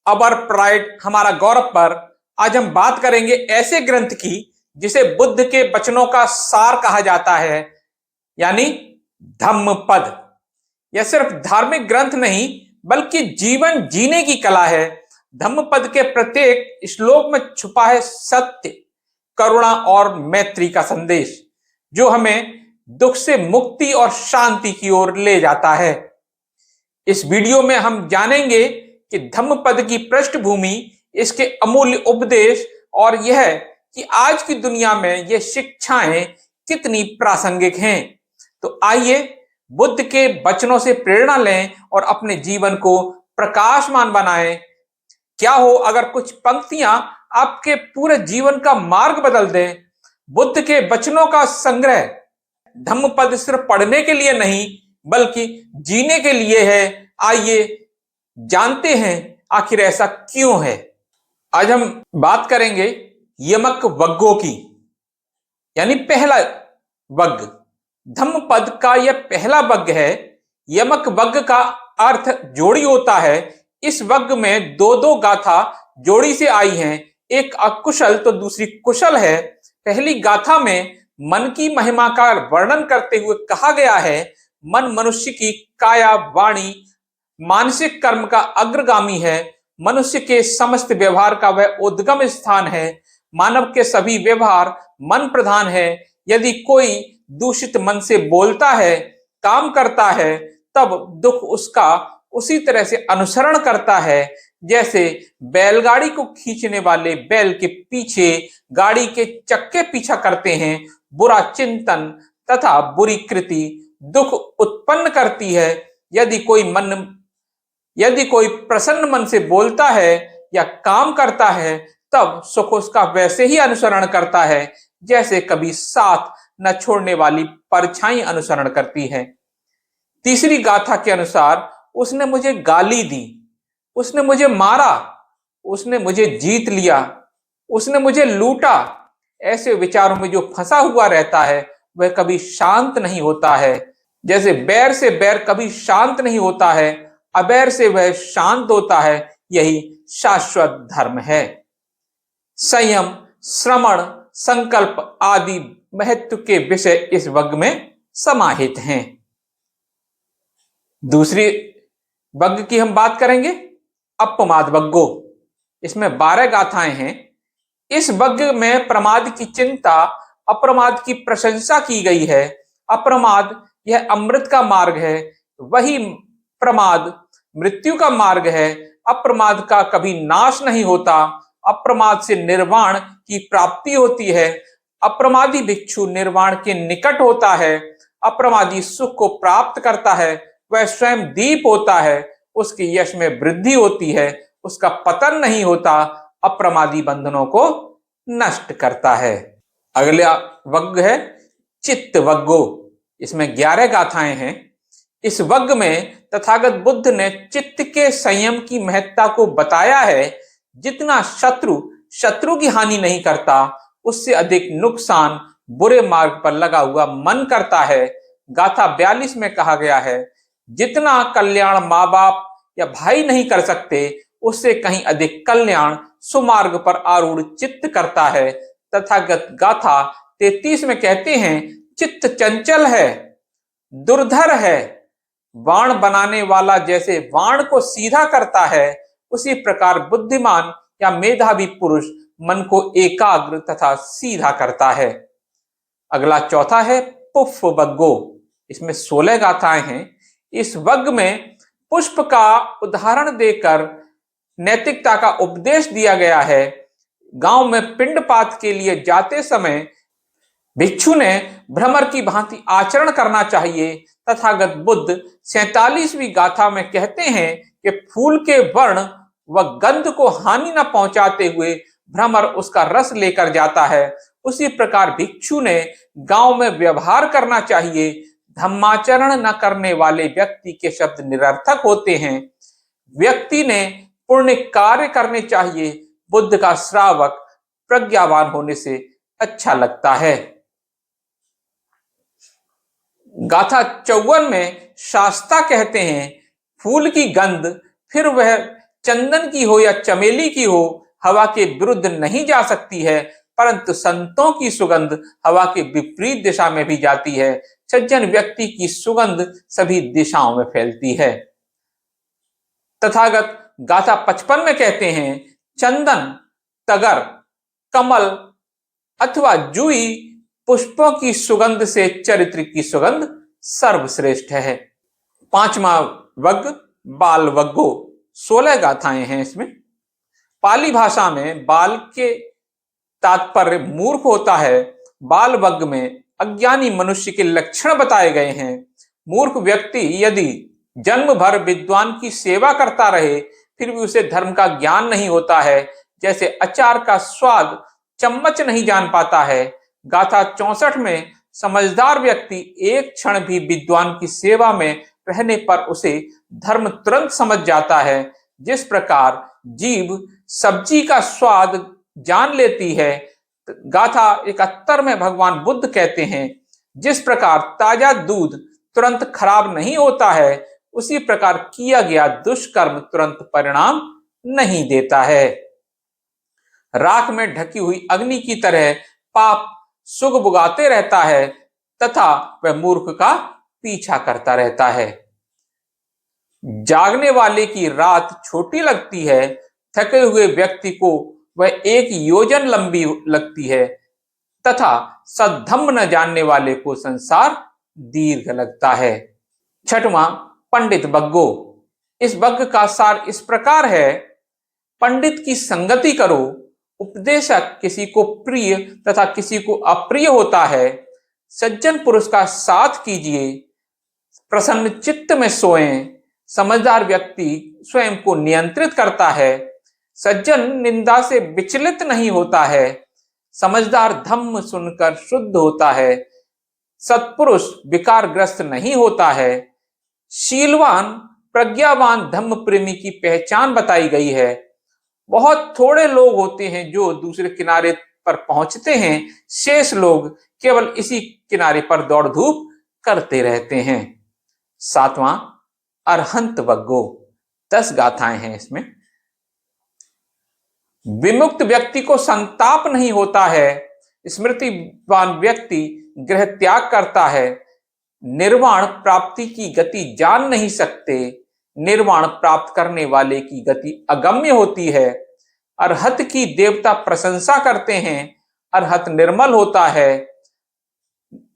अवर pride हमारा गौरव पर आज हम बात करेंगे ऐसे ग्रंथ की जिसे बुद्ध के वचनों का सार कहा जाता है, यानी धम्मपद। यह सिर्फ धार्मिक ग्रंथ नहीं बल्कि जीवन जीने की कला है। धम्मपद के प्रत्येक श्लोक में छुपा है सत्य, करुणा और मैत्री का संदेश, जो हमें दुख से मुक्ति और शांति की ओर ले जाता है। इस वीडियो में हम जानेंगे कि धम्मपद की पृष्ठभूमि, इसके अमूल्य उपदेश और यह कि आज की दुनिया में ये शिक्षाएं कितनी प्रासंगिक हैं। तो आइए बुद्ध के वचनों से प्रेरणा लें और अपने जीवन को प्रकाशमान बनाएं। क्या हो अगर कुछ पंक्तियां आपके पूरे जीवन का मार्ग बदल दें। बुद्ध के वचनों का संग्रह। धम्मपद सिर्फ पढ़ने के लिए नहीं बल्कि जीने के लिए है। आइए जानते हैं आखिर ऐसा क्यों है। आज हम बात करेंगे यमक वग्गों की, यानी पहला वग्ग। धम्मपद का यह पहला वग्ग है। यमक वग्ग का अर्थ जोड़ी होता है। इस वग्ग में दो दो गाथा जोड़ी से आई हैं, एक अकुशल तो दूसरी कुशल है। पहली गाथा में मन की महिमा का वर्णन करते हुए कहा गया है, मन मनुष्य की काया वाणी मानसिक कर्म का अग्रगामी है। मनुष्य के समस्त व्यवहार का वह उद्गम स्थान है। मानव के सभी व्यवहार मन प्रधान है। यदि कोई दूषित मन से बोलता है, काम करता है, तब दुख उसका उसी तरह से अनुसरण करता है जैसे बैलगाड़ी को खींचने वाले बैल के पीछे गाड़ी के चक्के पीछा करते हैं। बुरा चिंतन तथा बुरी कृति दुख उत्पन्न करती है। यदि कोई प्रसन्न मन से बोलता है या काम करता है, तब सुख उसका वैसे ही अनुसरण करता है जैसे कभी साथ न छोड़ने वाली परछाई अनुसरण करती है। तीसरी गाथा के अनुसार उसने मुझे गाली दी, उसने मुझे मारा, उसने मुझे जीत लिया, उसने मुझे लूटा। ऐसे विचारों में जो फंसा हुआ रहता है वह कभी शांत नहीं होता है। जैसे बैर से बैर कभी शांत नहीं होता है, अबैर से वह शांत होता है। यही शाश्वत धर्म है। संयम, श्रवण, संकल्प आदि महत्व के विषय इस वग्ग में समाहित हैं। दूसरी वग्ग की हम बात करेंगे, अपमाद वग्गो। इसमें 12 गाथाएं हैं। इस वग्ग में प्रमाद की चिंता, अप्रमाद की प्रशंसा की गई है। अप्रमाद यह अमृत का मार्ग है, वही प्रमाद मृत्यु का मार्ग है। अप्रमाद का कभी नाश नहीं होता। अप्रमाद से निर्वाण की प्राप्ति होती है। अप्रमादी भिक्षु निर्वाण के निकट होता है। अप्रमादी सुख को प्राप्त करता है, वह स्वयं दीप होता है, उसके यश में वृद्धि होती है, उसका पतन नहीं होता। अप्रमादी बंधनों को नष्ट करता है। अगला वग्ग है चित्त वग्गो। इसमें 11 गाथाएं हैं। इस वग्ग में तथागत बुद्ध ने चित्त के संयम की महत्ता को बताया है। जितना शत्रु की हानि नहीं करता, उससे अधिक नुकसान बुरे मार्ग पर लगा हुआ मन करता है। गाथा 42 में कहा गया है, जितना कल्याण माँ बाप या भाई नहीं कर सकते, उससे कहीं अधिक कल्याण सुमार्ग पर आरूढ़ चित्त करता है। तथागत गाथा 33 में कहते हैं, चित्त चंचल है, दुर्धर है। बाण बनाने वाला जैसे बाण को सीधा करता है, उसी प्रकार बुद्धिमान या मेधावी पुरुष मन को एकाग्र तथा सीधा करता है। अगला चौथा है पुष्प वग्गो। इसमें 16 गाथाएं हैं। इस वग्ग में पुष्प का उदाहरण देकर नैतिकता का उपदेश दिया गया है। गांव में पिंडपात के लिए जाते समय भिक्षु ने भ्रमर की भांति आचरण करना चाहिए। तथागत बुद्ध 47वीं गाथा में कहते हैं कि फूल के वर्ण व गंध को हानि न पहुंचाते हुए भ्रमर उसका रस लेकर जाता है। उसी प्रकार भिक्षु ने गांव में व्यवहार करना चाहिए। धम्माचरण न करने वाले व्यक्ति के शब्द निरर्थक होते हैं। व्यक्ति ने पुण्य कार्य करने चाहिए। बुद्ध का श्रावक प्रज्ञावान होने से अच्छा लगता है। गाथा 54 में शास्ता कहते हैं, फूल की गंध फिर वह चंदन की हो या चमेली की हो, हवा के विरुद्ध नहीं जा सकती है, परंतु संतों की सुगंध हवा के विपरीत दिशा में भी जाती है। सज्जन व्यक्ति की सुगंध सभी दिशाओं में फैलती है। तथागत गाथा 55 में कहते हैं, चंदन, तगर, कमल अथवा जूही पुष्पों की सुगंध से चरित्र की सुगंध सर्वश्रेष्ठ है। पांचवा वग्ग बाल वग्गो, 16 गाथाएं हैं इसमें। पाली भाषा में बाल के तात्पर्य मूर्ख होता है। बाल वग्ग में अज्ञानी मनुष्य के लक्षण बताए गए हैं। मूर्ख व्यक्ति यदि जन्म भर विद्वान की सेवा करता रहे फिर भी उसे धर्म का ज्ञान नहीं होता है, जैसे अचार का स्वाद चम्मच नहीं जान पाता है। गाथा 64 में समझदार व्यक्ति एक क्षण भी विद्वान की सेवा में रहने पर उसे धर्म तुरंत समझ जाता है। जिस प्रकार जीभ सब्जी का स्वाद जान लेती है, गाथा 71 में भगवान बुद्ध कहते हैं, जिस प्रकार ताजा दूध तुरंत खराब नहीं होता है, उसी प्रकार किया गया दुष्कर्म तुरंत परिणाम नहीं देता है। राख में ढकी हुई अग्नि की तरह पाप सुग बुगाते रहता है तथा वह मूर्ख का पीछा करता रहता है। जागने वाले की रात छोटी लगती है, थके हुए व्यक्ति को वह 1 योजन लंबी लगती है तथा सद्धम्म न जानने वाले को संसार दीर्घ लगता है। छठवां पंडित बग्गो, इस बग्ग का सार इस प्रकार है, पंडित की संगति करो, उपदेशक किसी को प्रिय तथा किसी को अप्रिय होता है, सज्जन पुरुष का साथ कीजिए, प्रसन्न चित्त में सोएं, समझदार व्यक्ति स्वयं को नियंत्रित करता है, सज्जन निंदा से विचलित नहीं होता है, समझदार धम्म सुनकर शुद्ध होता है, सत्पुरुष विकारग्रस्त नहीं होता है, शीलवान प्रज्ञावान धम्म प्रेमी की पहचान बताई गई है। बहुत थोड़े लोग होते हैं जो दूसरे किनारे पर पहुंचते हैं, शेष लोग केवल इसी किनारे पर दौड़ धूप करते रहते हैं। सातवां अरहंत वग्गो, 10 गाथाएं हैं इसमें। विमुक्त व्यक्ति को संताप नहीं होता है, स्मृतिवान व्यक्ति गृह त्याग करता है, निर्वाण प्राप्ति की गति जान नहीं सकते, निर्वाण प्राप्त करने वाले की गति अगम्य होती है, अरहत की देवता प्रशंसा करते हैं, अरहत निर्मल होता है,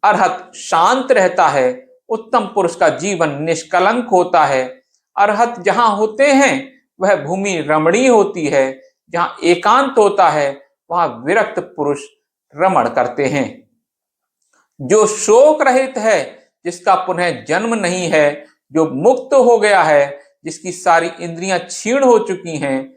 अरहत शांत रहता है, उत्तम पुरुष का जीवन निष्कलंक होता है, अरहत जहां होते हैं वह भूमि रमणीय होती है, जहां एकांत होता है वहां विरक्त पुरुष रमण करते हैं। जो शोक रहित है, जिसका पुनः जन्म नहीं है, जो मुक्त हो गया है, जिसकी सारी इंद्रियां क्षीण हो चुकी हैं,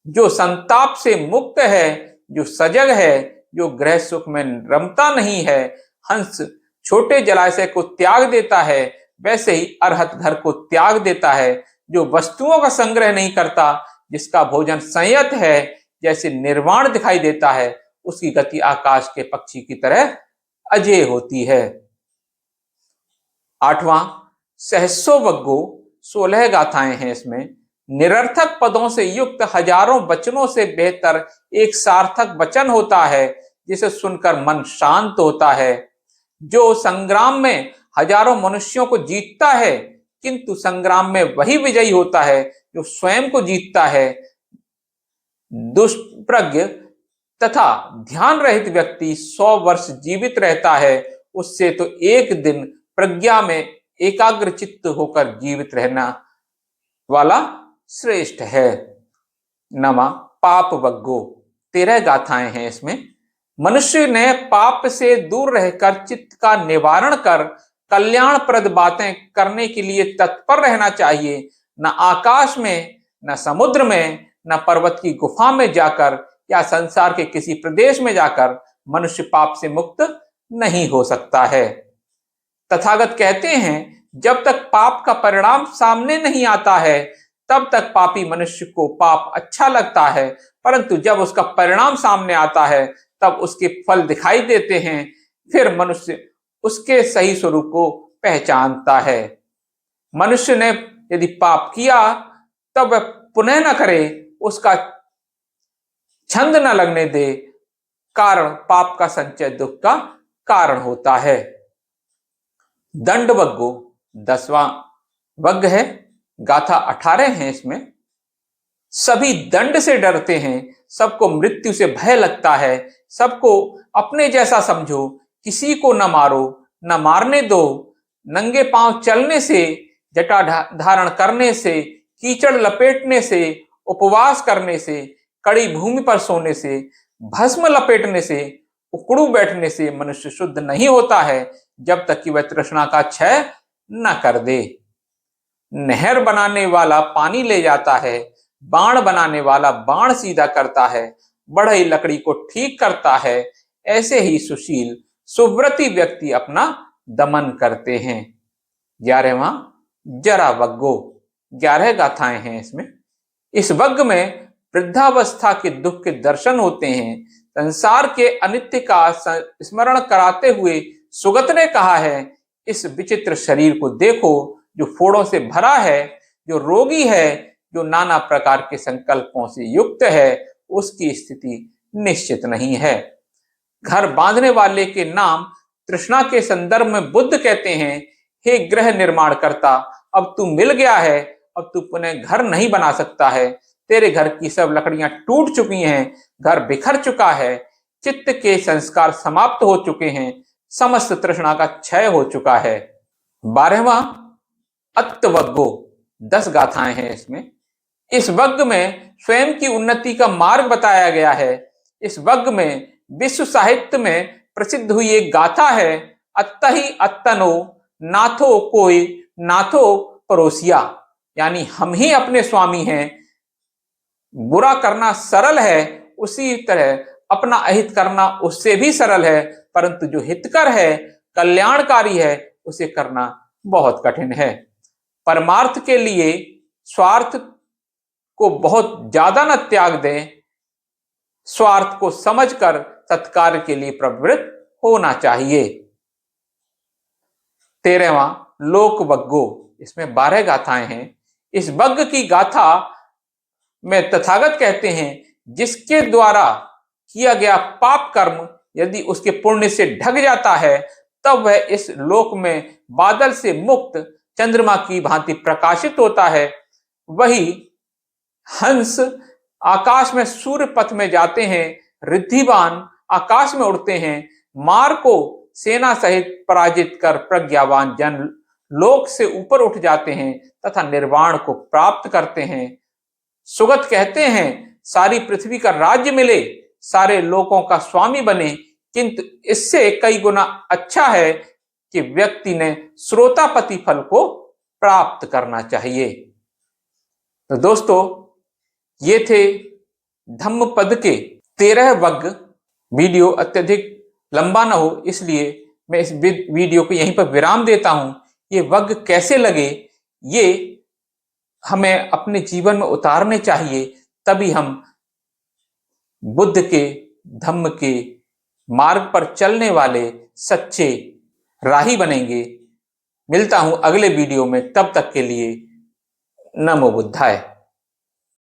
जो संताप से मुक्त है, जो सजग है, जो गृह सुख में रमता नहीं है, हंस छोटे जलाशय को त्याग देता है, वैसे ही अरहत घर को त्याग देता है, जो वस्तुओं का संग्रह नहीं करता, जिसका भोजन संयत है, जैसे निर्वाण दिखाई देता है, उसकी गति आकाश के पक्षी की तरह अजेय होती है। आठवां सहसो वग्गो, 16 गाथाएं हैं इसमें। निरर्थक पदों से युक्त हजारों वचनों से बेहतर एक सार्थक वचन होता है, जिसे सुनकर मन शांत होता है। जो संग्राम में हजारों मनुष्यों को जीतता है, किंतु संग्राम में वही विजयी होता है जो स्वयं को जीतता है। दुष्प्रज्ञ तथा ध्यान रहित व्यक्ति 100 वर्ष जीवित रहता है, उससे तो एक दिन प्रज्ञा में एकाग्र चित्त होकर जीवित रहना वाला श्रेष्ठ है। नमा पाप वग्गो, 13 गाथाएं हैं इसमें। मनुष्य ने पाप से दूर रहकर चित्त का निवारण कर कल्याणप्रद बातें करने के लिए तत्पर रहना चाहिए। न आकाश में, न समुद्र में, न पर्वत की गुफा में जाकर या संसार के किसी प्रदेश में जाकर मनुष्य पाप से मुक्त नहीं हो सकता है। तथागत कहते हैं, जब तक पाप का परिणाम सामने नहीं आता है तब तक पापी मनुष्य को पाप अच्छा लगता है, परंतु जब उसका परिणाम सामने आता है तब उसके फल दिखाई देते हैं, फिर मनुष्य उसके सही स्वरूप को पहचानता है। मनुष्य ने यदि पाप किया तब वह पुनः न करे, उसका छंद न लगने दे, कारण पाप का संचय दुख का कारण होता है। दंड वग्गो 10वां वग्ग है। गाथा 18 है। इसमें सभी दंड से डरते हैं, सबको मृत्यु से भय लगता है, सबको अपने जैसा समझो, किसी को न मारो, न मारने दो, नंगे पांव चलने से, जटा धारण करने से, कीचड़ लपेटने से, उपवास करने से, कड़ी भूमि पर सोने से, भस्म लपेटने से, उकड़ू बैठने से मनुष्य शुद्ध नहीं होता है, जब तक कि वह तृष्णा का क्षय न कर दे। नहर बनाने वाला पानी ले जाता है, बाण बनाने वाला बाण सीधा करता है, बढ़ई लकड़ी को ठीक करता है, ऐसे ही सुशील सुव्रती व्यक्ति अपना दमन करते हैं। 11वां जरा वग्गो 11 गाथाएं हैं इसमें। इस वग्ग में वृद्धावस्था के दुख के दर्शन होते हैं। संसार के अनित्य का स्मरण कराते हुए सुगत ने कहा है, इस विचित्र शरीर को देखो जो फोड़ों से भरा है, जो रोगी है, जो नाना प्रकार के संकल्पों से युक्त है, उसकी स्थिति निश्चित नहीं है। घर बांधने वाले के नाम तृष्णा के संदर्भ में बुद्ध कहते हैं, हे गृह निर्माण करता, अब तू मिल गया है, अब तू पुनः घर नहीं बना सकता है, तेरे घर की सब लकड़ियां टूट चुकी हैं, घर बिखर चुका है, चित्त के संस्कार समाप्त हो चुके हैं, समस्त तृष्णा का क्षय हो चुका है। 12वां अत्तवग्गो 10 गाथाएं हैं इसमें। इस वग्ग में स्वयं की उन्नति का मार्ग बताया गया है। इस वग्ग में विश्व साहित्य में प्रसिद्ध हुई एक गाथा है, अत्तहि अत्तनो नाथो कोई नाथो परोसिया, यानी हम ही अपने स्वामी हैं। बुरा करना सरल है, उसी तरह अपना अहित करना उससे भी सरल है, परंतु जो हितकर है, कल्याणकारी है, उसे करना बहुत कठिन है। परमार्थ के लिए स्वार्थ को बहुत ज्यादा न त्याग दें, स्वार्थ को समझकर सत्कार्य के लिए प्रवृत्त होना चाहिए। 13वां लोक वग्गो, इसमें 12 गाथाएं हैं। इस वग्ग की गाथा में तथागत कहते हैं, जिसके द्वारा किया गया पाप कर्म यदि उसके पुण्य से ढक जाता है, तब वह इस लोक में बादल से मुक्त चंद्रमा की भांति प्रकाशित होता है। वही हंस आकाश में सूर्य पथ में जाते हैं, रिद्धिवान आकाश में उड़ते हैं, मार को सेना सहित पराजित कर प्रज्ञावान जन लोक से ऊपर उठ जाते हैं तथा निर्वाण को प्राप्त करते हैं। सुगत कहते हैं, सारी पृथ्वी का राज्य मिले, सारे लोकों का स्वामी बने, किंतु इससे कई गुना अच्छा है कि व्यक्ति ने श्रोतापति फल को प्राप्त करना चाहिए। तो दोस्तों, ये थे धम्मपद के 13 वग्ग। वीडियो अत्यधिक लंबा ना हो, इसलिए मैं इस वीडियो को यहीं पर विराम देता हूं। ये वग्ग कैसे लगे, ये हमें अपने जीवन में उतारने चाहिए, तभी हम बुद्ध के धम्म के मार्ग पर चलने वाले सच्चे राही बनेंगे। मिलता हूं अगले वीडियो में, तब तक के लिए नमो बुद्धाय।